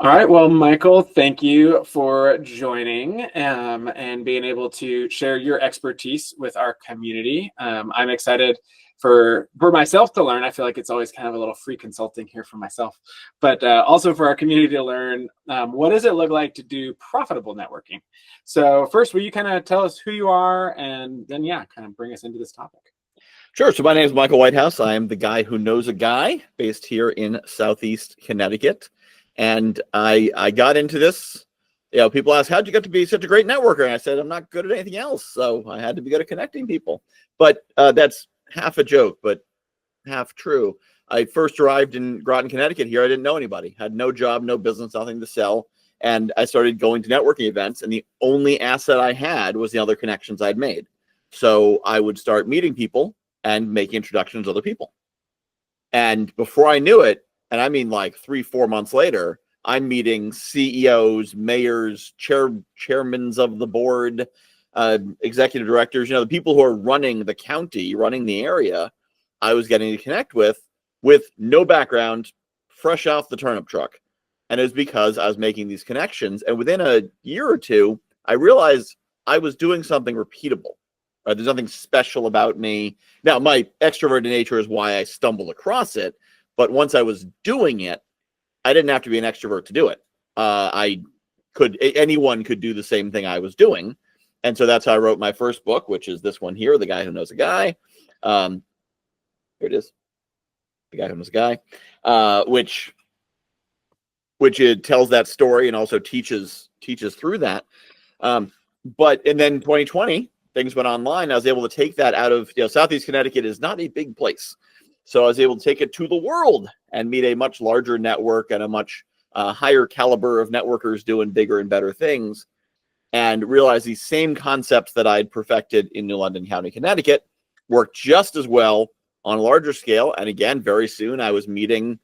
All right. Well, Michael, thank you for joining and being able to share your expertise with our community. I'm excited for myself to learn. I feel like it's always kind of a little free consulting here for myself, but also for our community to learn what does it look like to do profitable networking. So first, will you kind of tell us who you are and then, yeah, kind of bring us into this topic? Sure. So my name is Michael Whitehouse. I am the guy who knows a guy based here in Southeast Connecticut. And I got into this. People ask, how'd you get to be such a great networker? And I said, I'm not good at anything else. So I had to be good at connecting people. But that's half a joke, but half true. I first arrived in Groton, Connecticut here. I didn't know anybody, had no job, no business, nothing to sell. And I started going to networking events. And the only asset I had was the other connections I'd made. So I would start meeting people and make introductions to other people. And before I knew it, and I mean like 3-4 months later, I'm meeting CEOs, mayors, chairmen of the board, executive directors, the people who are running the county, running the area. I was getting to connect with no background, fresh off the turnip truck. And it was because I was making these connections. And within a year or two, I realized I was doing something repeatable. There's nothing special about me. Now, my extroverted nature is why I stumbled across it. But once I was doing it, I didn't have to be an extrovert to do it. Anyone could do the same thing I was doing. And so that's how I wrote my first book, which is this one here, The Guy Who Knows a Guy. Here it is. The Guy Who Knows a Guy, which it tells that story and also teaches through that. And then 2020, things went online. I was able to take that out of, Southeast Connecticut is not a big place. So I was able to take it to the world and meet a much larger network and a much higher caliber of networkers doing bigger and better things, and realize these same concepts that I'd perfected in New London County, Connecticut, work just as well on a larger scale. And again, very soon I was meeting,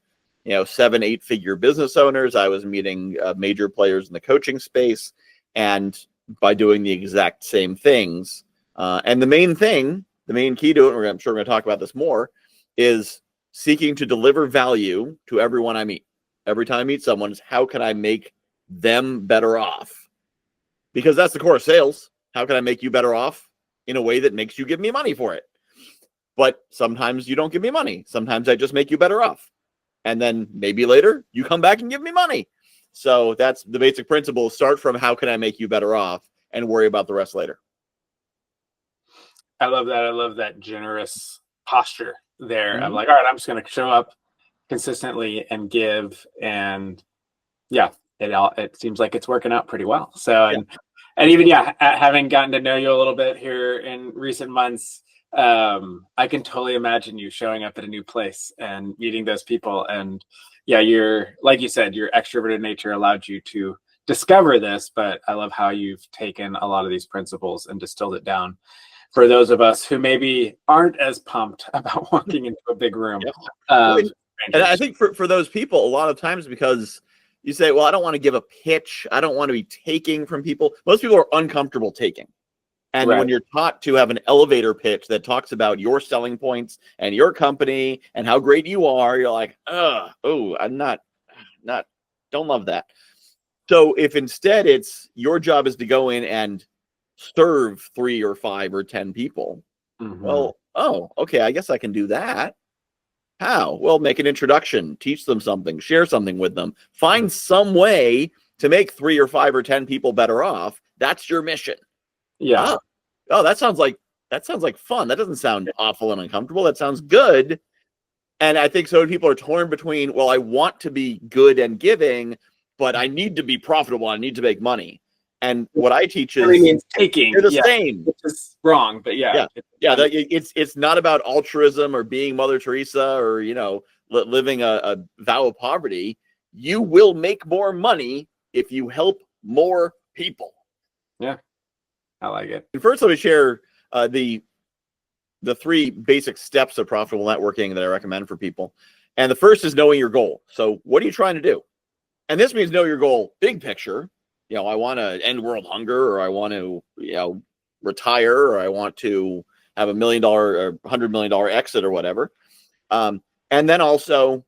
7-8 figure business owners. I was meeting major players in the coaching space, and by doing the exact same things. And the main key to it, and I'm sure we're going to talk about this more, is seeking to deliver value to everyone I meet. Every time I meet someone, is how can I make them better off? Because that's the core of sales. How can I make you better off in a way that makes you give me money for it? But sometimes you don't give me money. Sometimes I just make you better off. And then maybe later you come back and give me money. So that's the basic principle. Start from how can I make you better off and worry about the rest later. I love that. I love that generous posture there. Mm-hmm. I'm like, all right, I'm just going to show up consistently and give. And yeah, it seems like it's working out pretty well. So, and even, having gotten to know you a little bit here in recent months, I can totally imagine you showing up at a new place and meeting those people. And you're, like you said, your extroverted nature allowed you to discover this, but I love how you've taken a lot of these principles and distilled it down for those of us who maybe aren't as pumped about walking into a big room. And I think for those people, a lot of times, because you say, well, I don't want to give a pitch. I don't want to be taking from people. Most people are uncomfortable taking. And when you're taught to have an elevator pitch that talks about your selling points and your company and how great you are, you're like, I'm not, don't love that. So if instead it's your job is to go in and serve 3 or 5 or 10 people, well, okay, I guess I can do that. How? Well, make an introduction, teach them something, share something with them, find some way to make 3 or 5 or 10 people better off. That's your mission. Yeah. Oh, that sounds like fun. That doesn't sound awful and uncomfortable. That sounds good. And I think so people are torn between, well, I want to be good and giving, but I need to be profitable. I need to make money. And what I teach is means taking. They're the same. Which is wrong, but it's not about altruism or being Mother Teresa or living a vow of poverty. You will make more money if you help more people. Yeah, I like it. And first, let me share the 3 basic steps of profitable networking that I recommend for people. And the first is knowing your goal. So what are you trying to do? And this means know your goal, big picture. I want to end world hunger, or I want to, retire, or I want to have $1 million or $100 million exit or whatever. And then also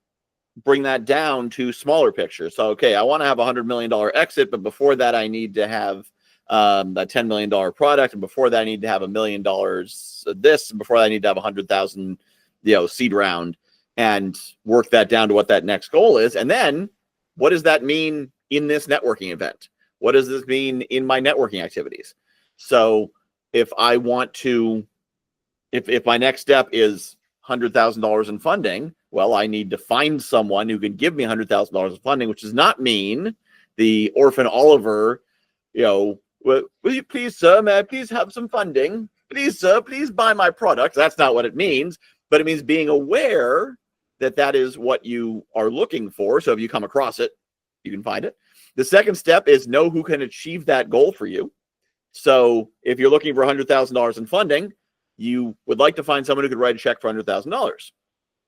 bring that down to smaller pictures. So, okay, I want to have $100 million exit, but before that, I need to have a $10 million product. And before that, I need to have $1 million this. And before that, I need to have 100,000, seed round, and work that down to what that next goal is. And then what does that mean in this networking event? What does this mean in my networking activities? So if I want to, if my next step is $100,000 in funding, well, I need to find someone who can give me $100,000 of funding, which does not mean the orphan Oliver, will you please, sir, may I please have some funding? Please, sir, please buy my product. That's not what it means, but it means being aware that that is what you are looking for. So if you come across it, you can find it. The second step is know who can achieve that goal for you. So if you're looking for $100,000 in funding, you would like to find someone who could write a check for $100,000.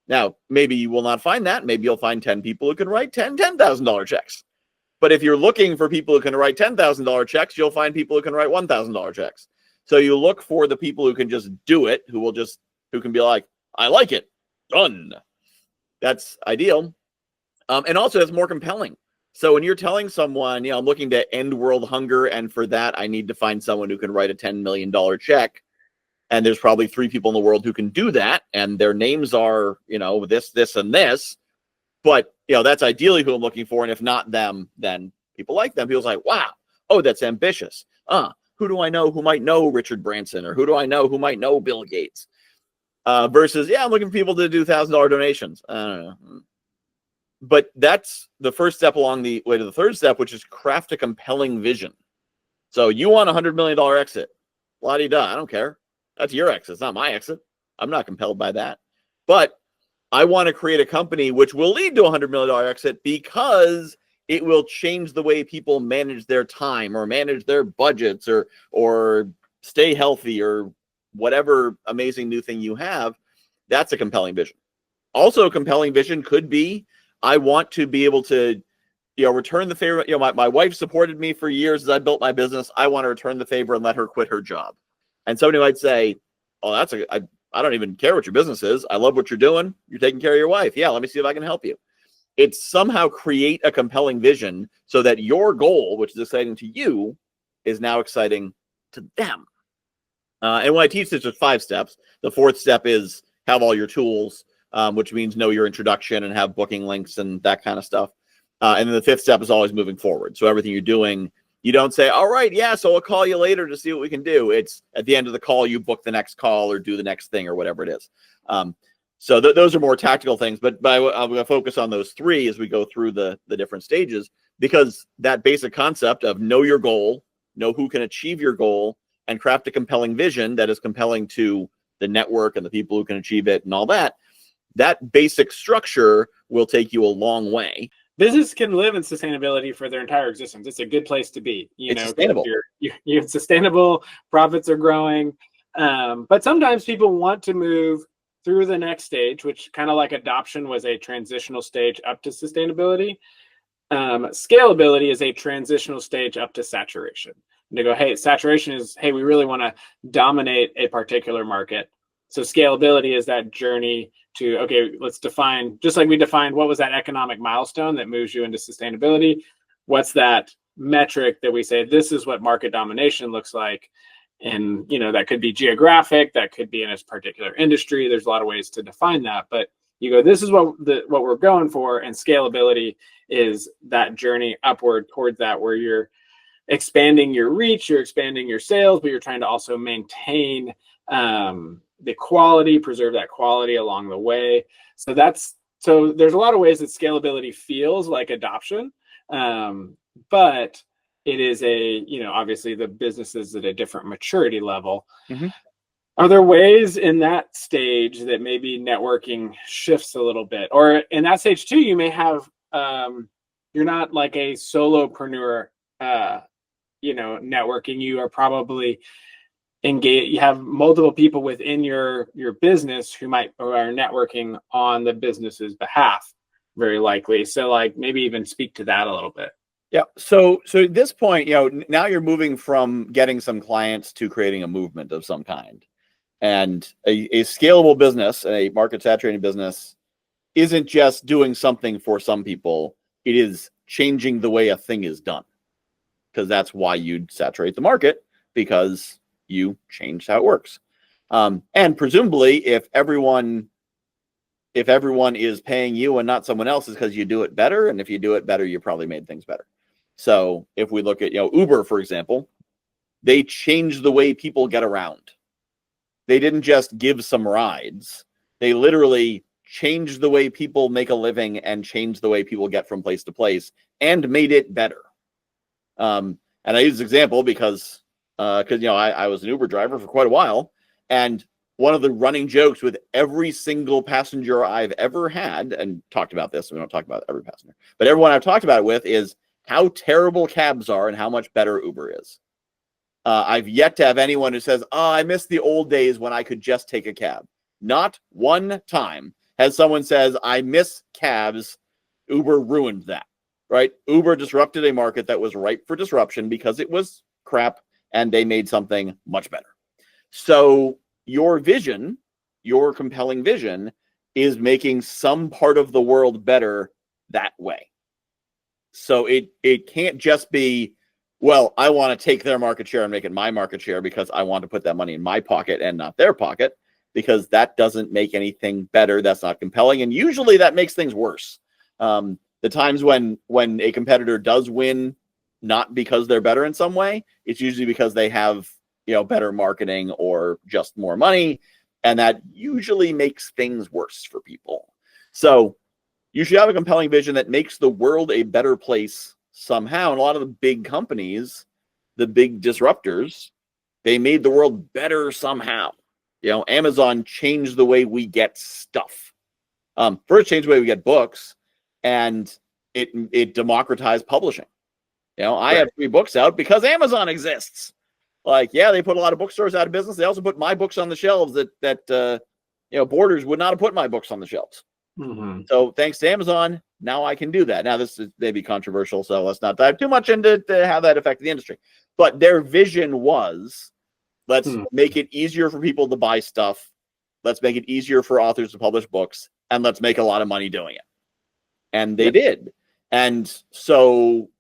Now, maybe you will not find that. Maybe you'll find 10 people who can write $10,000 checks. But if you're looking for people who can write $10,000 checks, you'll find people who can write $1,000 checks. So you look for the people who can just do it, who can be like, I like it, done. That's ideal. And also it's more compelling. So when you're telling someone, I'm looking to end world hunger, and for that, I need to find someone who can write a $10 million check. And there's probably 3 people in the world who can do that. And their names are, this, and this. But, that's ideally who I'm looking for. And if not them, then people like them. People's like, wow, oh, that's ambitious. Who do I know who might know Richard Branson? Or who do I know who might know Bill Gates? Versus, I'm looking for people to do $1,000 donations. I don't know. But that's the first step along the way to the third step, which is craft a compelling vision. So you want a $100 million exit. La-di-da, I don't care. That's your exit. It's not my exit. I'm not compelled by that. But I want to create a company which will lead to a $100 million exit because it will change the way people manage their time or manage their budgets or stay healthy or whatever amazing new thing you have. That's a compelling vision. Also, a compelling vision could be, I want to be able to, return the favor. My wife supported me for years as I built my business. I want to return the favor and let her quit her job. And somebody might say, oh, I don't even care what your business is. I love what you're doing. You're taking care of your wife. Yeah, let me see if I can help you. It's somehow create a compelling vision so that your goal, which is exciting to you, is now exciting to them. And when I teach this, there's 5 steps. The 4th step is have all your tools, which means know your introduction and have booking links and that kind of stuff. And then the 5th step is always moving forward. So everything you're doing, you don't say, all right, so I'll call you later to see what we can do. It's at the end of the call, you book the next call or do the next thing or whatever it is. So those are more tactical things, but I'm going to focus on those 3 as we go through the different stages, because that basic concept of know your goal, know who can achieve your goal, and craft a compelling vision that is compelling to the network and the people who can achieve it and all that, that basic structure will take you a long way. Business can live in sustainability for their entire existence. It's a good place to be. It's sustainable. You're sustainable, profits are growing. But sometimes people want to move through the next stage, which kind of like adoption was a transitional stage up to sustainability. Scalability is a transitional stage up to saturation. And they go, hey, saturation is, hey, we really want to dominate a particular market. So scalability is that journey to, okay, let's define, just like we defined what was that economic milestone that moves you into sustainability. What's that metric that we say, this is what market domination looks like? And, that could be geographic, that could be in a particular industry. There's a lot of ways to define that, but you go, this is what we're going for. And scalability is that journey upward towards that, where you're expanding your reach, you're expanding your sales, but you're trying to also maintain the quality, preserve that quality along the way. So there's a lot of ways that scalability feels like adoption, but it is obviously the business is at a different maturity level. Mm-hmm. Are there ways in that stage that maybe networking shifts a little bit? Or in that stage too, you may have, you're not like a solopreneur, networking. You are probably engage. You have multiple people within your business who are networking on the business's behalf, very likely. So like maybe even speak to that a little bit. Yeah. So at this point, now you're moving from getting some clients to creating a movement of some kind. And a scalable business, a market saturated business, isn't just doing something for some people. It is changing the way a thing is done, because that's why you'd saturate the market, because you changed how it works. And presumably, if everyone is paying you and not someone else, is because you do it better. And if you do it better, you probably made things better. So if we look at, Uber, for example, they changed the way people get around. They didn't just give some rides. They literally changed the way people make a living and changed the way people get from place to place and made it better. And I use this example because I was an Uber driver for quite a while, and one of the running jokes with every single passenger I've ever had, and talked about this, we don't talk about every passenger, but everyone I've talked about it with, is how terrible cabs are and how much better Uber is. I've yet to have anyone who says, "Oh, I miss the old days when I could just take a cab." Not one time has someone says, "I miss cabs. Uber ruined that." Right? Uber disrupted a market that was ripe for disruption because it was crap, and they made something much better. So your vision, your compelling vision, is making some part of the world better that way. So it can't just be, well, I want to take their market share and make it my market share because I want to put that money in my pocket and not their pocket, because that doesn't make anything better. That's not compelling. And usually that makes things worse. The times when a competitor does win, not because they're better in some way, it's usually because they have, better marketing or just more money. And that usually makes things worse for people. So you should have a compelling vision that makes the world a better place somehow. And a lot of the big companies, the big disruptors, they made the world better somehow. Amazon changed the way we get stuff. First changed the way we get books, and it democratized publishing. I have 3 books out because Amazon exists. They put a lot of bookstores out of business. They also put my books on the shelves that Borders would not have put my books on the shelves. Mm-hmm. So thanks to Amazon, now I can do that. Now this is maybe controversial, so let's not dive too much into how that affected the industry. But their vision was, let's make it easier for people to buy stuff. Let's make it easier for authors to publish books, and let's make a lot of money doing it. And they did. And so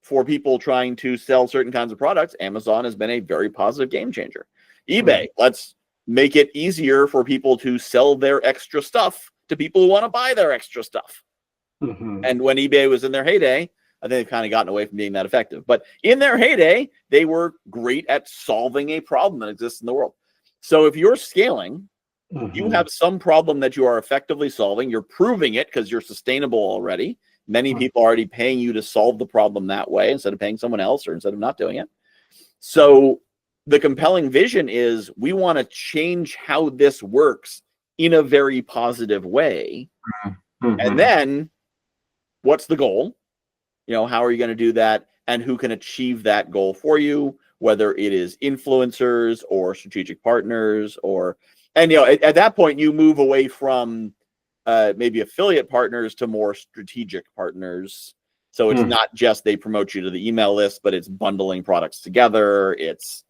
for people trying to sell certain kinds of products, Amazon has been a very positive game changer. eBay, let's make it easier for people to sell their extra stuff to people who want to buy their extra stuff. Mm-hmm. And when eBay was in their heyday, I think they've kind of gotten away from being that effective. But in their heyday, they were great at solving a problem that exists in the world. So if you're scaling, you have some problem that you are effectively solving. You're proving it because you're sustainable already. Many people are already paying you to solve the problem that way instead of paying someone else or instead of not doing it. So the compelling vision is, we want to change how this works in a very positive way. Mm-hmm. And then what's the goal? How are you going to do that? And who can achieve that goal for you? Whether it is influencers or strategic partners at that point, you move away from maybe affiliate partners to more strategic partners. So it's not just they promote you to the email list, but it's bundling products together. It's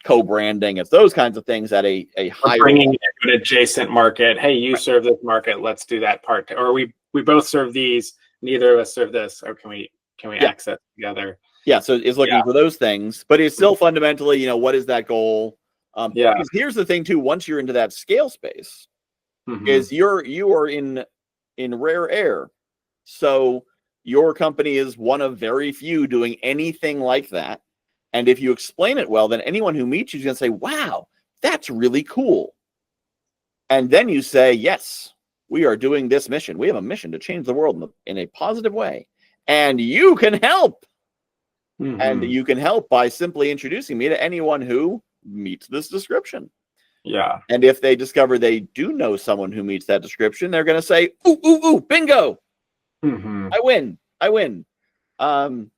co-branding. It's those kinds of things at a higher, bringing it to an adjacent market. Hey, you serve this market. Let's do that part. Or we both serve these. Neither of us serve this. Or can we access together? Yeah. So it's looking for those things, but it's still fundamentally, what is that goal? Because here's the thing too. Once you're into that scale space, is you are in rare air. So your company is one of very few doing anything like that. And if you explain it well, then anyone who meets you is going to say, wow, that's really cool. And then you say, yes, we are doing this mission. We have a mission to change the world in a positive way. And you can help. And you can help by simply introducing me to anyone who meets this description. Yeah. And if they discover they do know someone who meets that description, they're going to say, ooh, bingo. I win. I'm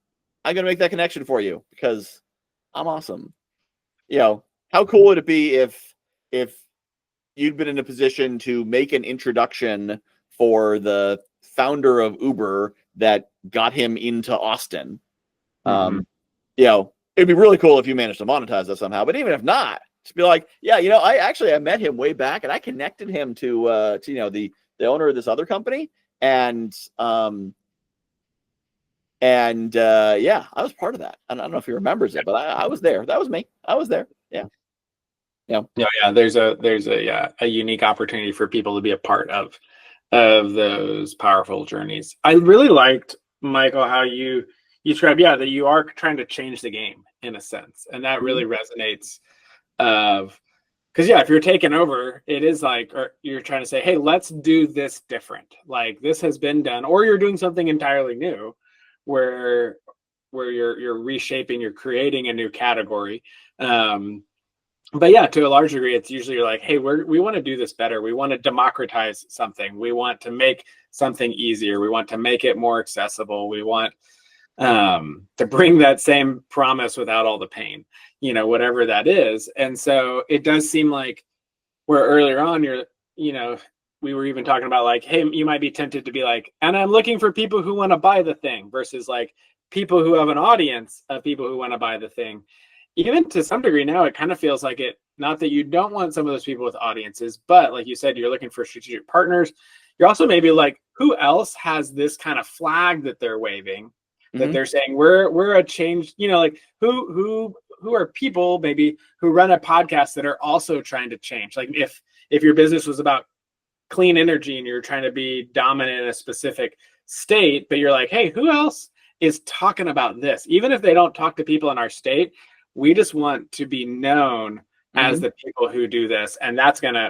going to make that connection for you because I'm awesome. How cool would it be if you'd been in a position to make an introduction for the founder of Uber that got him into Austin? It'd be really cool if you managed to monetize that somehow. But even if not, Just be like, yeah, I met him way back, and I connected him to the owner of this other company, and yeah, I was part of that. I don't know if he remembers it, but I was there. That was me. I was there. Yeah. Yeah. There's a unique opportunity for people to be a part of those powerful journeys. I really liked, Michael, how you described, that you are trying to change the game in a sense, and that really resonates. Because if you're taking over, it is like, or you're trying to say, hey, let's do this different. Like this has been done, or you're doing something entirely new, where you're reshaping, you're creating a new category. But yeah, to a large degree, it's usually you're like, hey, we want to do this better. We want to democratize something. We want to make something easier. We want to make it more accessible. We want to bring that same promise without all the pain, whatever that is. And so it does seem like where earlier on we were even talking about like, hey, you might be tempted to be like, and I'm looking for people who want to buy the thing versus like people who have an audience of people who want to buy the thing. Even to some degree now, it kind of feels like it, not that you don't want some of those people with audiences, but like you said, you're looking for strategic partners. You're also maybe like, who else has this kind of flag that they're waving, that they're saying we're a change, like who are people maybe who run a podcast that are also trying to change. Like if your business was about clean energy and you're trying to be dominant in a specific state, but you're like, hey, who else is talking about this? Even if they don't talk to people in our state, we just want to be known as the people who do this. And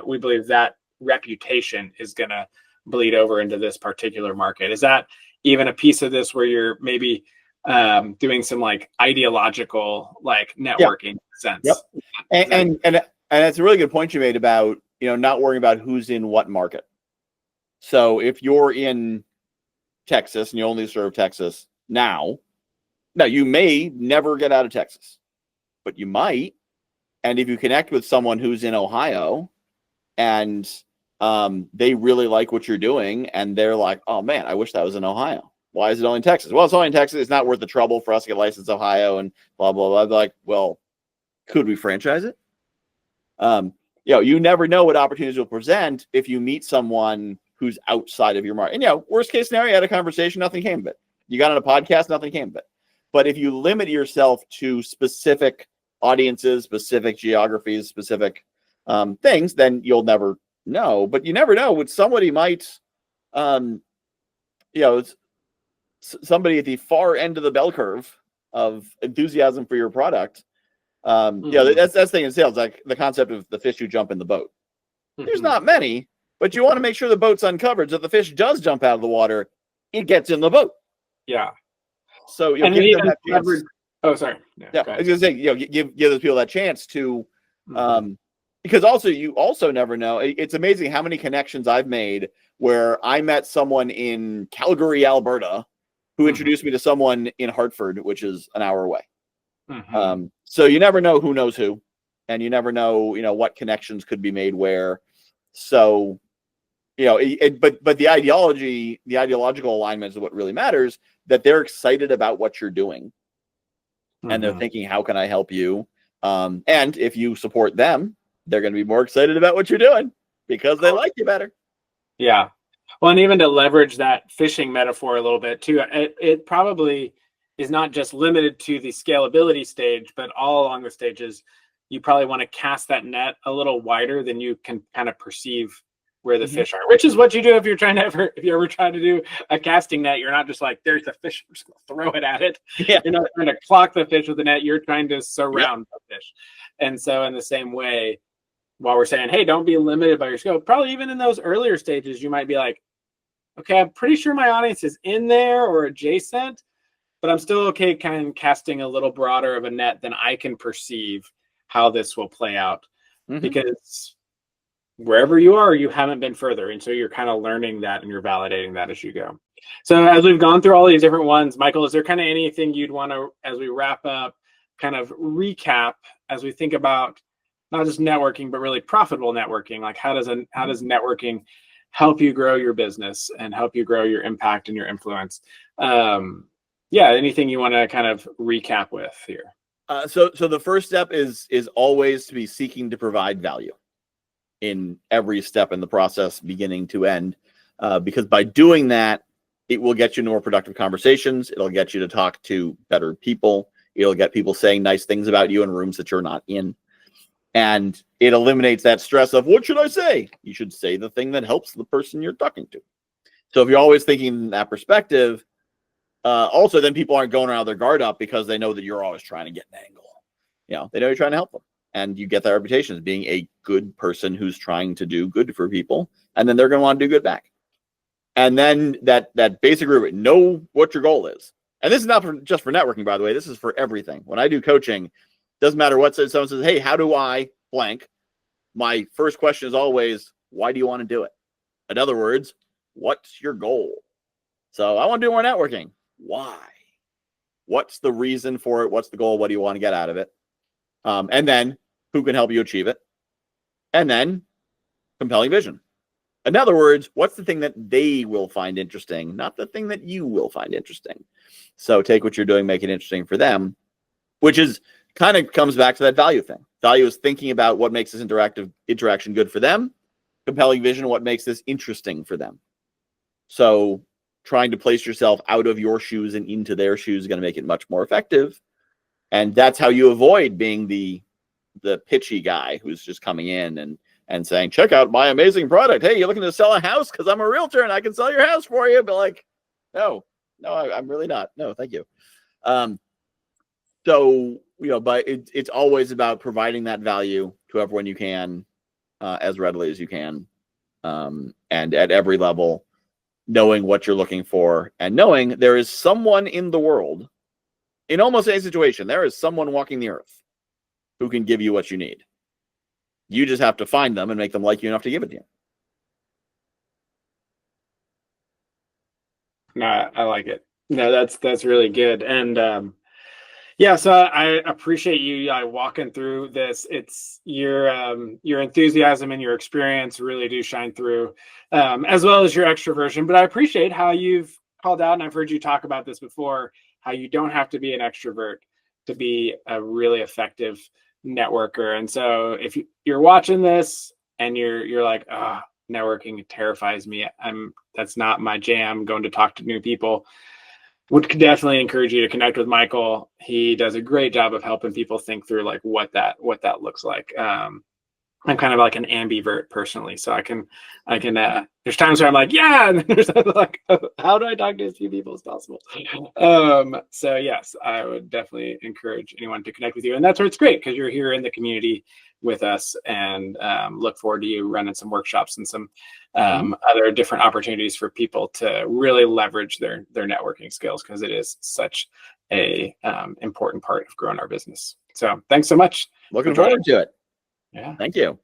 we believe that reputation is going to bleed over into this particular market. Is that even a piece of this where you're maybe doing some like ideological, like networking sense? Yep. And that's a really good point you made about, not worrying about who's in what market. So if you're in Texas and you only serve Texas now you may never get out of Texas, but you might. And if you connect with someone who's in Ohio and they really like what you're doing and they're like, oh man, I wish that was in Ohio. Why is it only in Texas? Well, it's only in Texas. It's not worth the trouble for us to get licensed in Ohio and blah, blah, blah. They're like, well, could we franchise it? You never know what opportunities will present if you meet someone who's outside of your market. And worst case scenario, you had a conversation, nothing came of it. You got on a podcast, nothing came of it. But if you limit yourself to specific audiences, specific geographies, specific things, then you'll never know. But you never know. Somebody might, somebody at the far end of the bell curve of enthusiasm for your product. That's the thing in sales, like the concept of the fish who jump in the boat. There's not many, but you want to make sure the boat's uncovered. So if the fish does jump out of the water, it gets in the boat. Yeah. So give them that chance. Oh, sorry. Yeah, I was gonna say, give those people that chance to, because also you also never know. It's amazing how many connections I've made where I met someone in Calgary, Alberta, who introduced me to someone in Hartford, which is an hour away. So you never know who knows who, and you never know, what connections could be made where. So, but the ideological alignment is what really matters. That they're excited about what you're doing. And they're thinking, how can I help you? And if you support them, they're going to be more excited about what you're doing because they like you better. Yeah. Well, and even to leverage that fishing metaphor a little bit too, it probably is not just limited to the scalability stage, but all along the stages, you probably want to cast that net a little wider than you can kind of perceive where the fish are, which is what you do if you're ever trying to do a casting net. You're not just like, there's a fish, I'm just gonna throw it at it. Yeah. You're not trying to clock the fish with the net. You're trying to surround the fish. And so in the same way, while we're saying, hey, don't be limited by your scope, probably even in those earlier stages, you might be like, okay, I'm pretty sure my audience is in there or adjacent, but I'm still okay kind of casting a little broader of a net than I can perceive how this will play out. Because wherever you are, you haven't been further. And so you're kind of learning that and you're validating that as you go. So as we've gone through all these different ones, Michael, is there kind of anything you'd want to, as we wrap up, kind of recap as we think about not just networking, but really profitable networking? Like how does networking help you grow your business and help you grow your impact and your influence? Anything you want to kind of recap with here? So the first step is always to be seeking to provide value in every step in the process, beginning to end, because by doing that, it will get you into more productive conversations. It'll get you to talk to better people. It'll get people saying nice things about you in rooms that you're not in. And it eliminates that stress of, what should I say? You should say the thing that helps the person you're talking to. So if you're always thinking in that perspective, also then people aren't going around their guard up because they know that you're always trying to get an angle. You know, they know you're trying to help them. And you get that reputation as being a good person who's trying to do good for people. And then they're going to want to do good back. And then that basic group, know what your goal is. And this is not just for networking, by the way. This is for everything. When I do coaching, doesn't matter what someone says, hey, how do I blank? My first question is always, why do you want to do it? In other words, what's your goal? So I want to do more networking. Why? What's the reason for it? What's the goal? What do you want to get out of it? And then who can help you achieve it? And then compelling vision. In other words, what's the thing that they will find interesting, not the thing that you will find interesting. So take what you're doing, make it interesting for them, which is kind of comes back to that value thing. Value is thinking about what makes this interaction good for them. Compelling vision, what makes this interesting for them. So trying to place yourself out of your shoes and into their shoes is going to make it much more effective. And that's how you avoid being the pitchy guy who's just coming in and saying, check out my amazing product. Hey, you're looking to sell a house? Because I'm a realtor and I can sell your house for you. But like, no, I'm really not. No, thank you. So, but it's always about providing that value to everyone you can, as readily as you can. And at every level, knowing what you're looking for and knowing there is someone in the world, in almost any situation, there is someone walking the earth who can give you what you need. You just have to find them and make them like you enough to give it to you. No, I like it. No, that's really good. And yeah, so I appreciate you walking through this. It's your enthusiasm and your experience really do shine through, as well as your extroversion. But I appreciate how you've called out, and I've heard you talk about this before, how you don't have to be an extrovert to be a really effective networker. And so if you're watching this and you're like, networking terrifies me, that's not my jam, going to talk to new people, would definitely encourage you to connect with Michael. He does a great job of helping people think through like what that looks like. I'm kind of like an ambivert personally, so I can there's times where I'm like, yeah, and then there's like, how do I talk to as few people as possible? So yes, I would definitely encourage anyone to connect with you, and that's where it's great because you're here in the community with us, and look forward to you running some workshops and some other different opportunities for people to really leverage their networking skills, because it is such a important part of growing our business. So thanks so much. Looking forward to it. Yeah. Thank you.